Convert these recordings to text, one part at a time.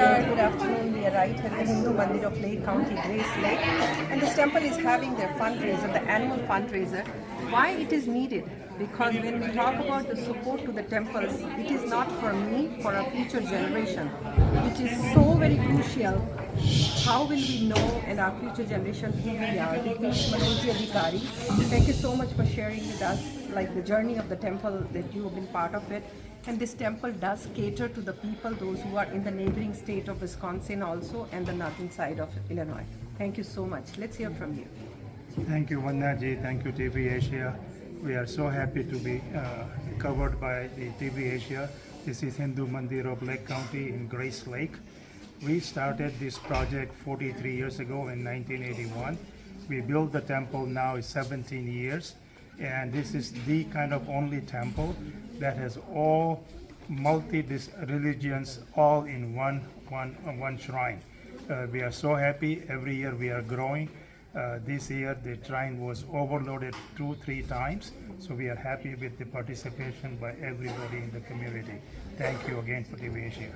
Namaskar, good afternoon. We are right here at the Hindu Mandir of Lake County, Grace Lake, and this temple is having their fundraiser, the annual fundraiser. Why it is needed? Because when we talk about the support to the temples, it is not for me, for our future generation, which is so very crucial. How will we know in our future generation who we are? It means Manoj Adhikari. Thank you so much for sharing with us like the journey of the temple that you have been part of it. And this temple does cater to the people, those who are in the neighboring state of Wisconsin also and the northern side of Illinois. Thank you so much. Let's hear from you. Thank you, Vandana ji. Thank you, TV Asia. We are so happy to be covered by the TV Asia. This is Hindu Mandir of Lake County in Grace Lake. We started this project 43 years ago in 1981. We built the temple now is 17 years. And this is the kind of only temple that has all multi-religions all in one shrine. We are so happy. Every year we are growing. This year the shrine was overloaded 2-3 times. So we are happy with the participation by everybody in the community. Thank you again for TV Asia.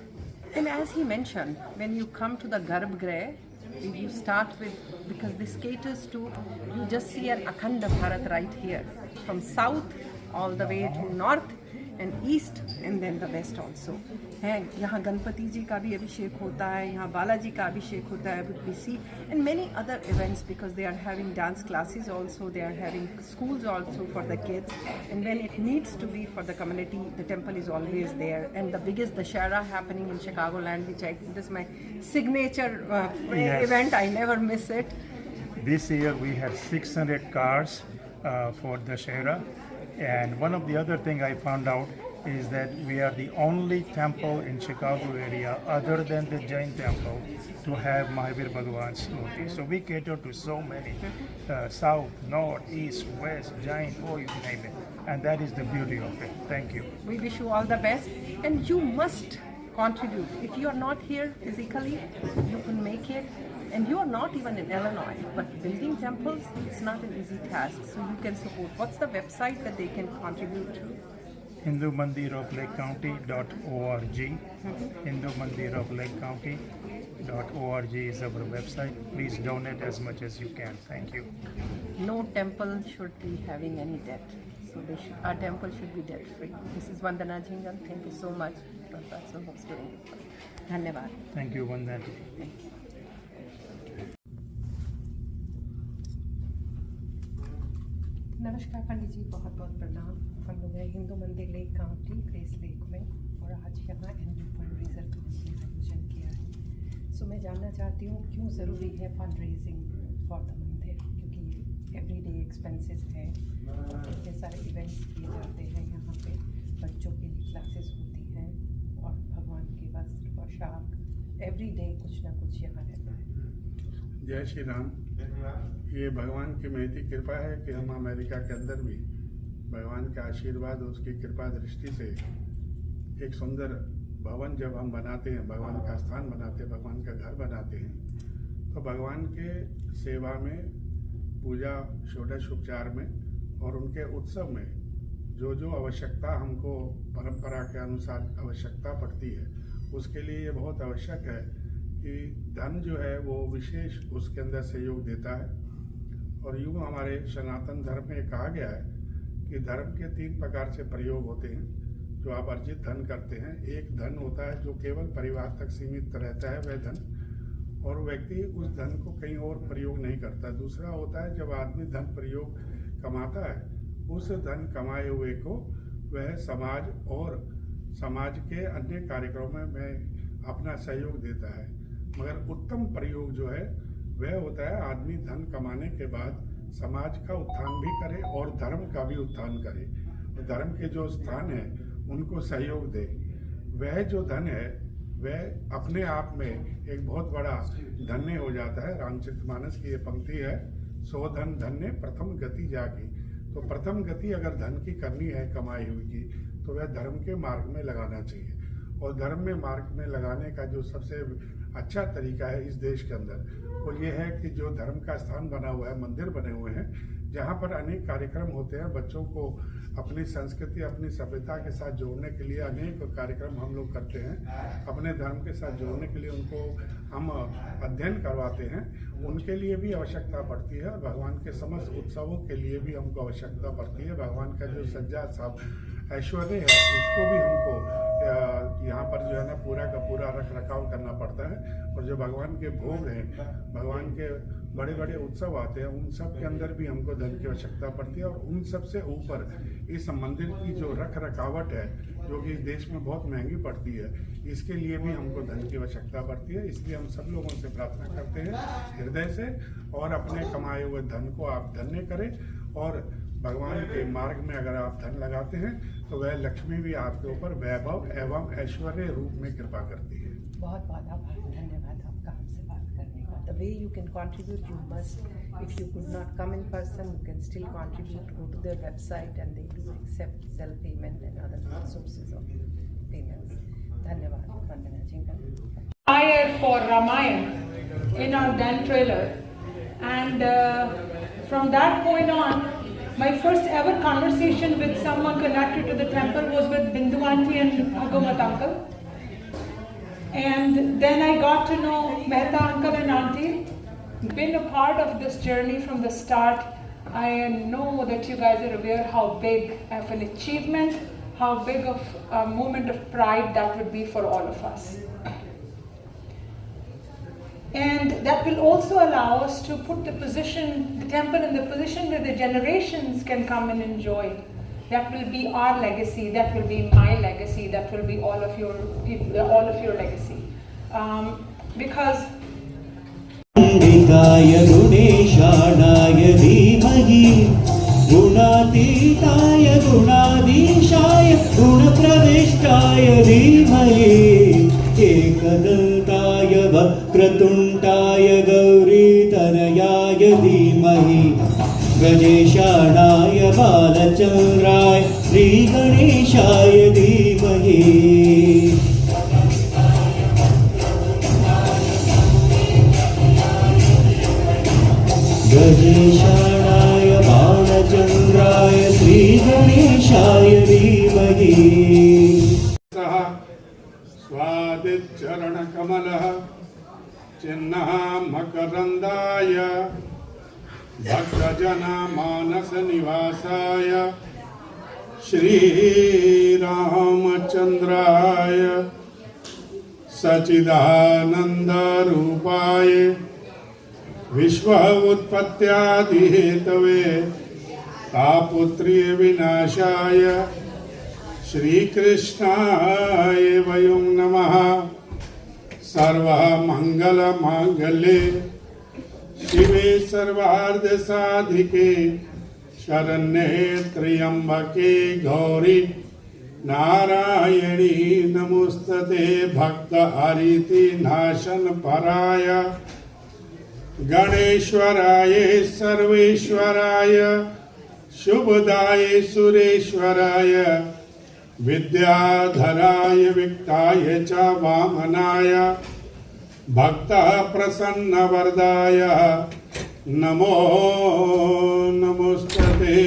And as he mentioned, when you come to the Garbhagriha, you start with, because this caters to, you just see an Akhanda Bharat right here, from south all the way to north and east and then the west also. And यहाँ गणपति जी का भी अभिषेक होता है, यहाँ बालाजी का अभिषेक होता है, we see, and many other events because they are having dance classes also, they are having schools also for the kids, and when it needs to be for the community, the temple is always there. And the biggest Dashera happening in Chicagoland, which this is my signature event, I never miss it. This year we had 600 cars for Dashera. And one of the other thing I found out is that we are the only temple in Chicago area other than the Jain temple to have Mahavir Bhagwan's Murti. So we cater to so many, south, north, east, west, Jain, you name it. And that is the beauty of it. Thank you. We wish you all the best, and you must contribute. If you are not here physically, you can make it. And you are not even in Illinois, but building temples, it's not an easy task, so you can support. What's the website that they can contribute to? HinduMandirofLakeCounty.org. HinduMandirofLakeCounty.org is our website. Please donate as much as you can. Thank you. No temple should be having any debt. So our temple should be debt free. This is Vandana Jhingan. Thank you so much for person who's doing it. Dhanyavad. Thank you, Vandana. Thank you. नमस्कार पंडित जी, बहुत बहुत प्रणाम। हम लोग हैं हिंदू मंदिर lake county grace lake में, और आज यहाँ एनुअल फंड रेजर का हमने आयोजन किया है। सो मैं जानना चाहती हूँ क्यों ज़रूरी है फंड रेजिंग फॉर द मंदिर, क्योंकि एवरीडे एक्सपेंसेस हैं, कितने सारे इवेंट्स किए जाते हैं यहाँ पे, बच्चों के लिए क्लासेस होती हैं और भगवान के वस्त्र पोशाक एवरीडे कुछ ना कुछ यहाँ रहता है। जय श्री राम। ये भगवान की महती कृपा है कि हम अमेरिका के अंदर भी भगवान का आशीर्वाद और उसकी कृपा दृष्टि से एक सुंदर भवन जब हम बनाते हैं, भगवान का स्थान बनाते हैं, भगवान का घर बनाते हैं, तो भगवान के सेवा में, पूजा षोडश उपचार में और उनके उत्सव में जो जो आवश्यकता हमको परंपरा के अनुसार आवश्यकता पड़ती है, उसके लिए ये बहुत आवश्यक है कि धन जो है वो विशेष उसके अंदर सहयोग देता है। और यूँ हमारे सनातन धर्म में कहा गया है कि धर्म के 3 प्रकार से प्रयोग होते हैं जो आप अर्जित धन करते हैं। एक धन होता है जो केवल परिवार तक सीमित रहता है, वह धन, और व्यक्ति उस धन को कहीं और प्रयोग नहीं करता। दूसरा होता है जब आदमी धन प्रयोग कमाता है, उस धन कमाए हुए को वह समाज और समाज के अन्य कार्यक्रमों में अपना सहयोग देता है। मगर उत्तम प्रयोग जो है वह होता है आदमी धन कमाने के बाद समाज का उत्थान भी करे और धर्म का भी उत्थान करे, और धर्म के जो स्थान है उनको सहयोग दे। वह जो धन है वह अपने आप में एक बहुत बड़ा धन्य हो जाता है। रामचरितमानस की ये पंक्ति है, सो धन धन्य प्रथम गति जागी। तो प्रथम गति अगर धन की करनी है कमाई हुई की, तो वह धर्म के मार्ग में लगाना चाहिए। और धर्म में मार्ग में लगाने का जो सबसे अच्छा तरीका है इस देश के अंदर, वो ये है कि जो धर्म का स्थान बना हुआ है, मंदिर बने हुए हैं, जहाँ पर अनेक कार्यक्रम होते हैं। बच्चों को अपनी संस्कृति, अपनी सभ्यता के साथ जोड़ने के लिए अनेक कार्यक्रम हम लोग करते हैं। अपने धर्म के साथ जोड़ने के लिए उनको हम अध्ययन करवाते हैं। उनके लिए भी आवश्यकता पड़ती है और भगवान के समस्त उत्सवों के लिए भी हमको आवश्यकता पड़ती है। भगवान का जो सज्जा सब ऐश्वर्य है उसको भी हमको यहाँ पर जो है ना पूरा का पूरा रख रखाव करना पड़ता है। और जो भगवान के भोग हैं, भगवान के बड़े बड़े उत्सव आते हैं, उन सब के अंदर भी हमको धन की आवश्यकता पड़ती है। और उन सब से ऊपर इस मंदिर की जो रख रखावट है, जो कि इस देश में बहुत महंगी पड़ती है, इसके लिए भी हमको धन की आवश्यकता पड़ती है। इसलिए हम सब लोगों से प्रार्थना करते हैं हृदय से, और अपने कमाए हुए धन को आप धन्य करें। और भगवान के मार्ग में अगर आप धन लगाते हैं तो वह लक्ष्मी भी आपके ऊपर वैभव एवं ऐश्वर्य रूप में कृपा करती है। बहुत बहुत आभार, धन्यवाद आपका हमसे बात करने का। The way you can contribute, you must. If you could not come in person, you can still contribute. Go to their website and they do accept self-payment and other sources of payments. धन्यवाद, वंदना जी। Hired for Ramayana in our Dan trailer, and from that point on, my first ever conversation with someone connected to the temple was with Bindu auntie and Bhagamat uncle. And then I got to know Mehta uncle and auntie. Been a part of this journey from the start. I know that you guys are aware how big of an achievement, how big of a moment of pride that would be for all of us. And that will also allow us to put the temple in the position where the generations can come and enjoy. That will be our legacy. That will be my legacy. That will be all of your legacy. Because गुणेशानाय धीमहि गुणातीताय गुणाधीशाय गुणप्रविष्टाय धीमहि एकदन्ताय वक्रतुण्डाय गौरीतनयाय धीमहि गणेशानाय बालचन्द्राय श्रीगणेशाय धीमहि गणेशानाय बालचन्द्राय श्रीगणेशाय धीमहि स्वादिचरणकमलः चिह्नः मकरन्दाय भक्तजनमानसनिवासाय श्रीरामचन्द्राय सच्चिदानन्दरूपाय विश्व उत्पत्त्यादिहेतवे तापत्रय विनाशाय श्रीकृष्णाय वयं नमः। सर्वमङ्गलमाङ्गल्ये शिवे सर्वार्धसाधिके शरण्ये त्र्यम्बके गौरी नारायणी नमोस्तुते। भक्तहरिति नाशन पराय गणेश्वराय सर्वेश्वराय शुभदाय सुरेश्वराय विद्याधराय विक्ताय च वामनाय भक्तः प्रसन्नवरदाय नमो नमोस्तुते।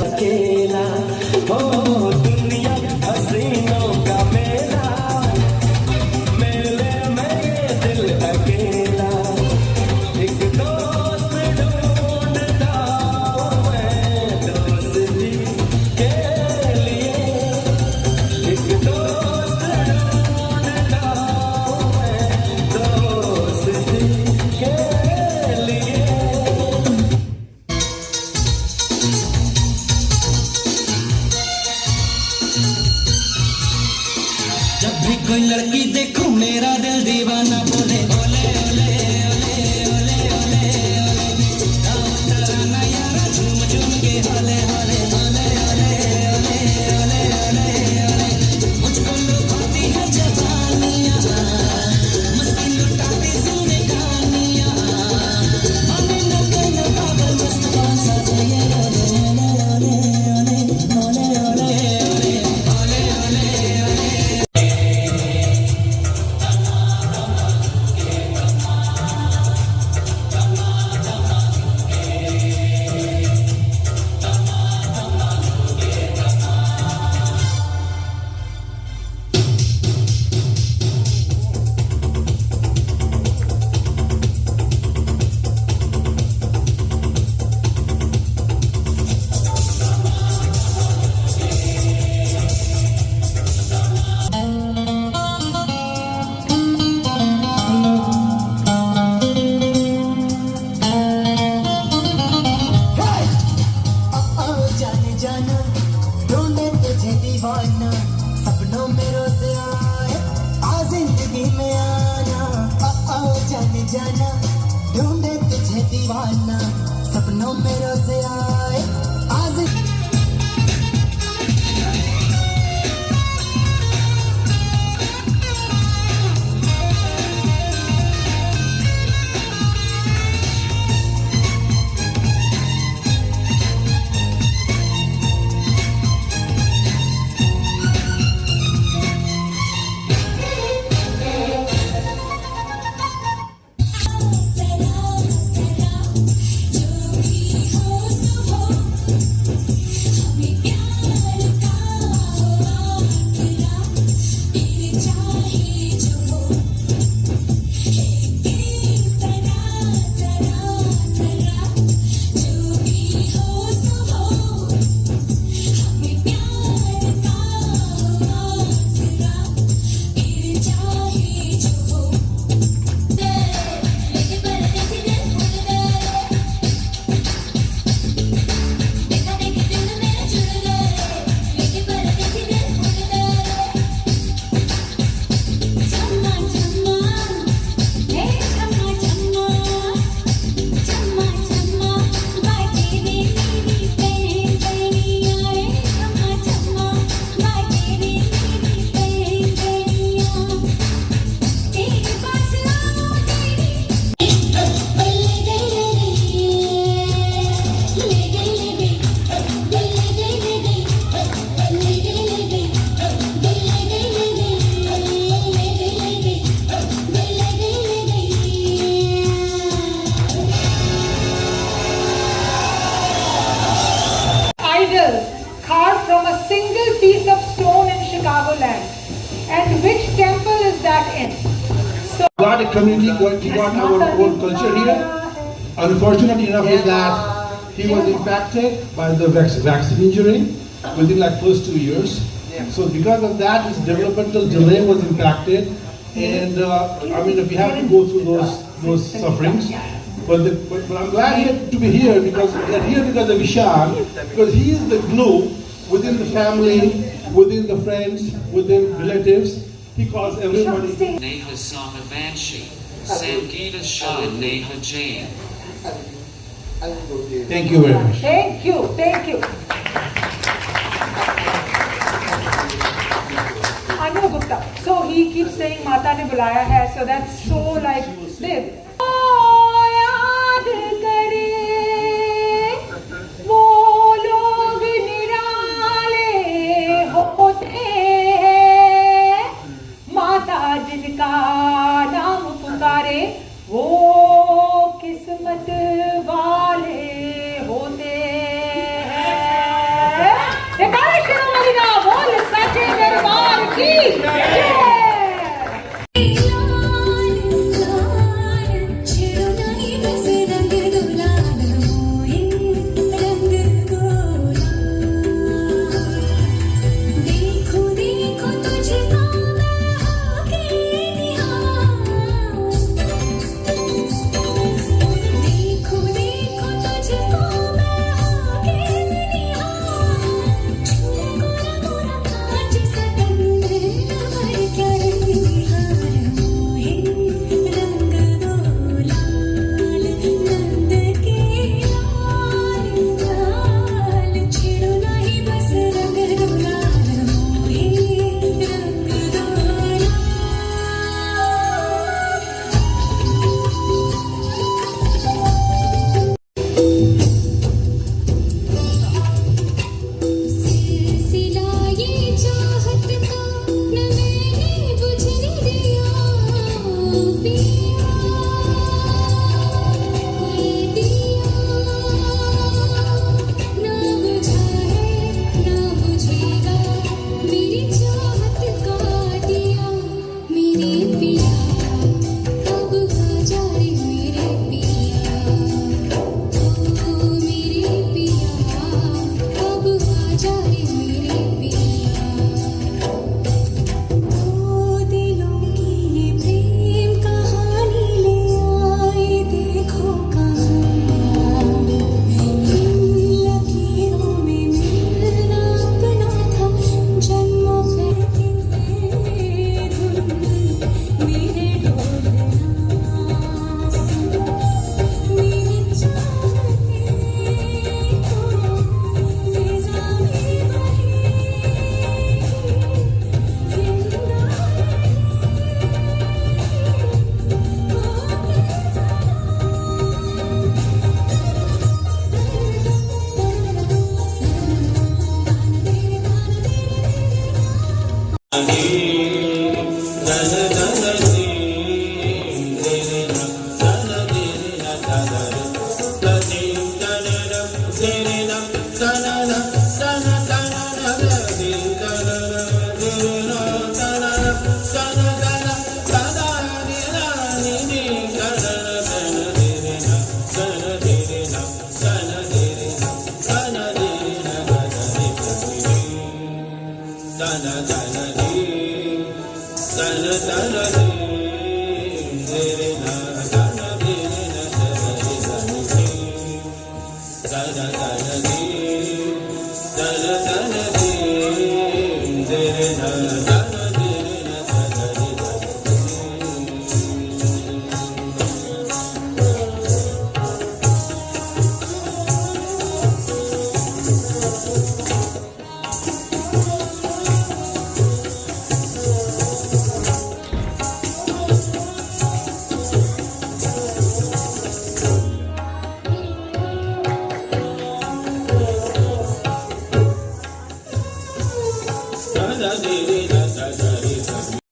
अकेला हो दुनिया हसीनों का मेला ढूंढे तुझे दीवाना सपनों में रोज आए आज carved from a single piece of stone in Chicagoland. And which temple is that in? So, got a community, we got our own culture here. Unfortunately enough is that he was impacted by the vaccine injury within like first 2 years. So because of that, his developmental delay was impacted. And I mean, we have to go through those sufferings. But I'm glad to be here because we are here because of Ishan, because he is the glue within the family, within the friends, within relatives. He calls everybody. Neha Samavanshi, Sangeeta Shah, and Neha Jain. Thank you very much. thank you, thank you. Anu Gupta. So he keeps saying Mata ne bulaya hai, so that's so like this. जिनका नाम पुकारे वो किस्मत वाले होते हैं। जयकारा शिरोमणि का बोल सच्चे दरबार की जय।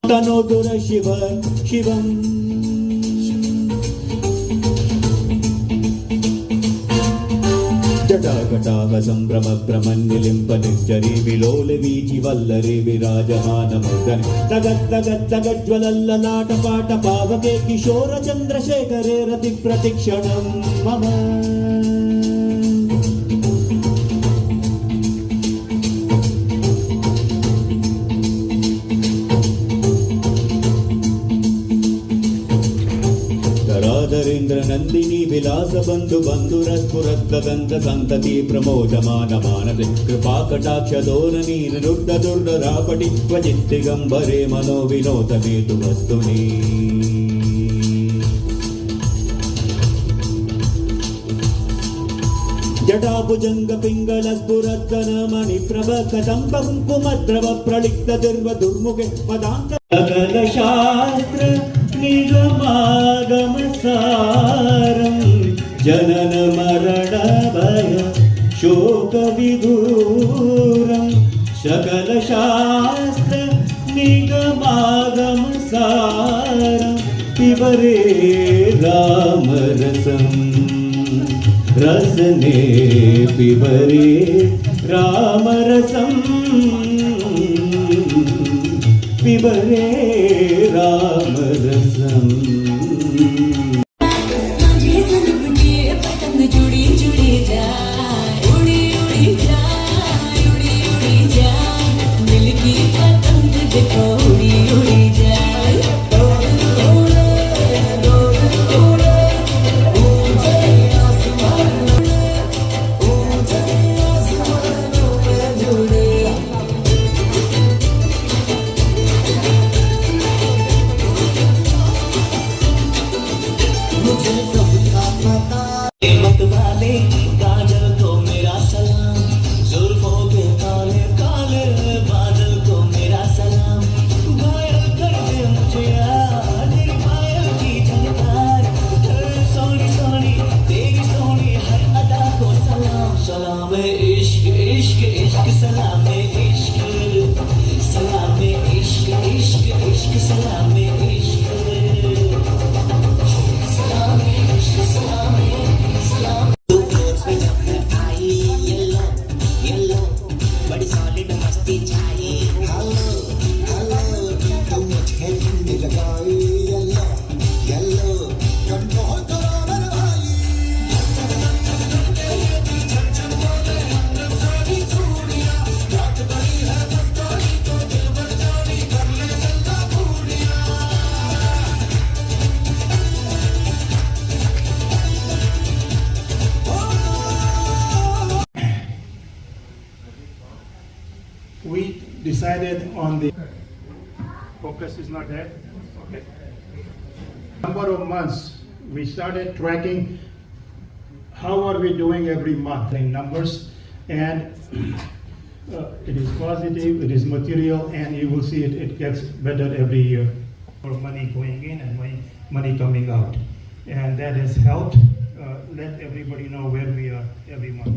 तनोदुर शिव शिवम् जटाकटाह सम्भ्रम भ्रमन्निलिम्ब निर्जरी विलोल वीचि वल्लरी विराजमानमुदन् तगद्दगद्दगज्ज्वलल्ललाट पाट पावके किशोर चन्द्रशेखरे रति प्रतिक्षणं मम नंदिनी विलास बंधु बंधुरस्फुरद्गंध संतति प्रमोदमान मानसे कृपा कटाक्ष धोरणी निरुद्ध दुर्धरापटि क्वचित् दिगंबरे मनो विनोद हेतु वस्तुनि जटाभुजंग पिंगल स्फुरद्गन मणि प्रभ कदंब कुंकुमद्रव प्रलिप्त दुर्व दुर्मुखे पदांत सकल शास्त्र निगमागम सारं जनन मरण भय शोक विदूरं सकल शास्त्र निगमागम सारं पिबरे राम रसं रसने पिबरे राम रसं पिबरे राम रसम पतंग जुड़ी जुड़ी जाए उड़ी उड़ी जाए उड़ी उड़ी जाए दिल की पतंग देखो उड़ी उड़ी जाए We decided on the focus is not there. Okay. Number of months we started tracking how are we doing every month in numbers, and it is positive, it is material, and you will see it gets better every year. For money going in and money coming out, and that has helped let everybody know where we are every month.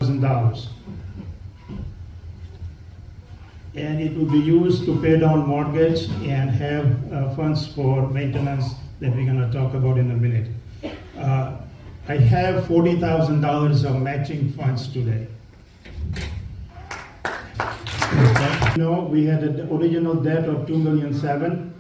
$1,000. And it will be used to pay down mortgage and have funds for maintenance that we're going to talk about in a minute. I have $40,000 of matching funds today. We had an original debt of $2,700,000.